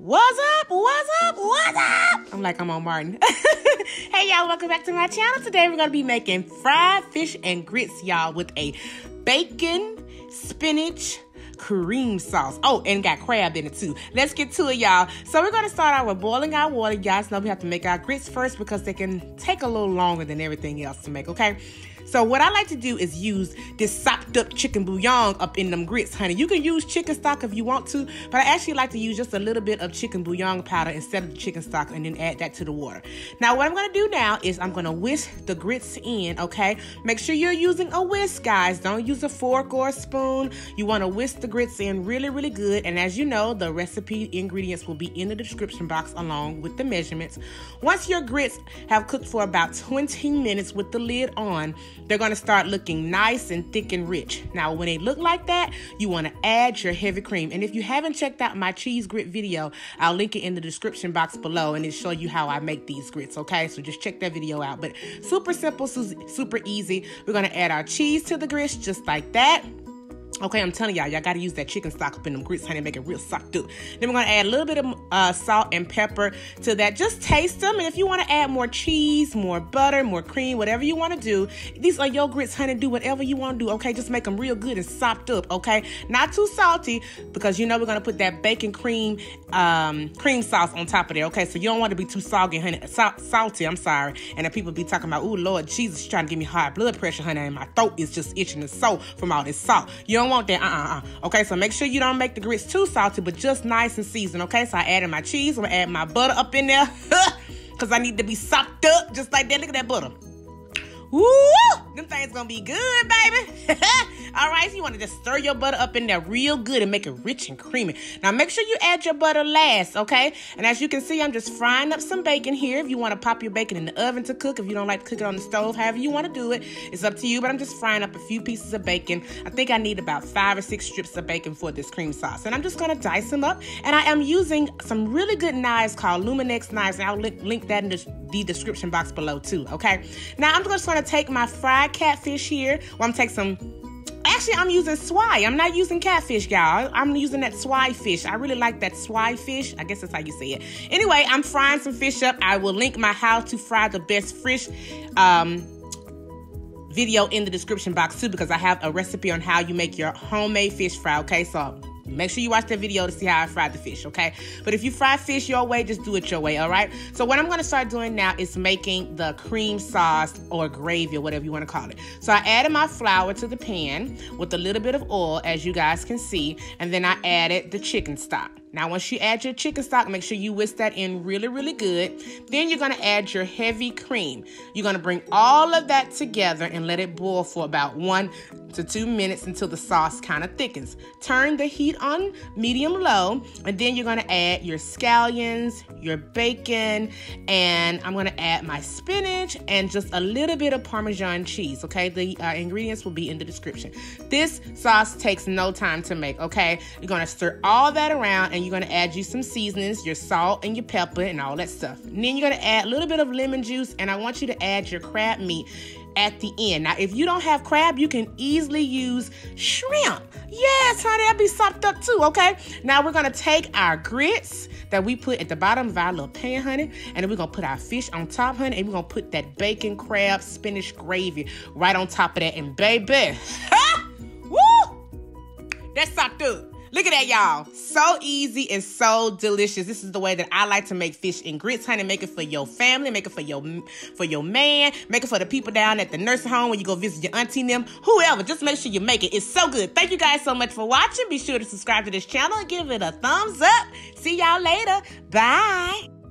What's up? What's up? What's up? I'm like I'm on Martin. Hey, y'all, welcome back to my channel. Today, we're going to be making fried fish and grits, y'all, with a bacon, spinach, cream sauce. Oh, and got crab in it, too. Let's get to it, y'all. So, we're going to start out with boiling our water. You guys know we have to make our grits first because they can take a little longer than everything else to make, okay? So what I like to do is use this sopped up chicken bouillon up in them grits, honey. You can use chicken stock if you want to, but I actually like to use just a little bit of chicken bouillon powder instead of the chicken stock and then add that to the water. Now what I'm going to do now is I'm going to whisk the grits in, okay? Make sure you're using a whisk, guys. Don't use a fork or a spoon. You want to whisk the grits in really, really good. And as you know, the recipe ingredients will be in the description box along with the measurements. Once your grits have cooked for about 20 minutes with the lid on, they're going to start looking nice and thick and rich. Now, when they look like that, you want to add your heavy cream. And if you haven't checked out my cheese grit video, I'll link it in the description box below, and it'll show you how I make these grits, okay? So just check that video out. But super simple, super easy. We're going to add our cheese to the grits just like that. Okay, I'm telling y'all got to use that chicken stock up in them grits, honey, make it real soft up. Then we're going to add a little bit of salt and pepper to that. Just taste them. And if you want to add more cheese, more butter, more cream, whatever you want to do, these are your grits, honey. Do whatever you want to do, okay? Just make them real good and soft up, okay? Not too salty because you know we're going to put that bacon cream sauce on top of there, okay? So you don't want to be too soggy, honey. Salty, I'm sorry. And then people be talking about, oh, Lord Jesus, she's trying to give me high blood pressure, honey, and my throat is just itching and sore from all this salt. You don't want that, Okay, so make sure you don't make the grits too salty, but just nice and seasoned, okay? So I added my cheese. I'm gonna add my butter up in there because I need to be sopped up just like that. Look at that butter. Woo! Them things gonna be good, baby. All right, so you want to just stir your butter up in there real good and make it rich and creamy. Now, make sure you add your butter last, okay? And as you can see, I'm just frying up some bacon here. If you want to pop your bacon in the oven to cook, if you don't like to cook it on the stove, however you want to do it, it's up to you. But I'm just frying up a few pieces of bacon. I think I need about 5 or 6 strips of bacon for this cream sauce. And I'm just going to dice them up. And I am using some really good knives called Luminex knives. And I'll link that in the description box below too, okay? Now, I'm just going to take my fried catfish here. Well, I'm taking some... Actually, I'm using swai. I'm not using catfish, y'all. I'm using that swai fish. I really like that swai fish. I guess that's how you say it. Anyway, I'm frying some fish up. I will link my how to fry the best fish video in the description box too, because I have a recipe on how you make your homemade fish fry, okay? So make sure you watch that video to see how I fried the fish, okay? But if you fry fish your way, just do it your way, all right? So what I'm going to start doing now is making the cream sauce or gravy or whatever you want to call it. So I added my flour to the pan with a little bit of oil, as you guys can see, and then I added the chicken stock. Now, once you add your chicken stock, make sure you whisk that in really, really good. Then you're going to add your heavy cream. You're going to bring all of that together and let it boil for about 1 to 2 minutes until the sauce kind of thickens. Turn the heat on medium-low, and then you're going to add your scallions, your bacon, and I'm going to add my spinach and just a little bit of Parmesan cheese, okay? The ingredients will be in the description. This sauce takes no time to make, okay? You're going to stir all that around, and you're going to add you some seasonings, your salt and your pepper and all that stuff. And then you're going to add a little bit of lemon juice, and I want you to add your crab meat at the end. Now, if you don't have crab, you can easily use shrimp. Yes, honey, that'll be sopped up too, okay? Now, we're going to take our grits that we put at the bottom of our little pan, honey, and then we're going to put our fish on top, honey, and we're going to put that bacon, crab, spinach gravy right on top of that, and baby, woo! That's sopped up. Look at that, y'all. So easy and so delicious. This is the way that I like to make fish and grits, honey. Make it for your family. Make it for your man. Make it for the people down at the nursing home when you go visit your auntie and them. Whoever. Just make sure you make it. It's so good. Thank you guys so much for watching. Be sure to subscribe to this channel and give it a thumbs up. See y'all later. Bye.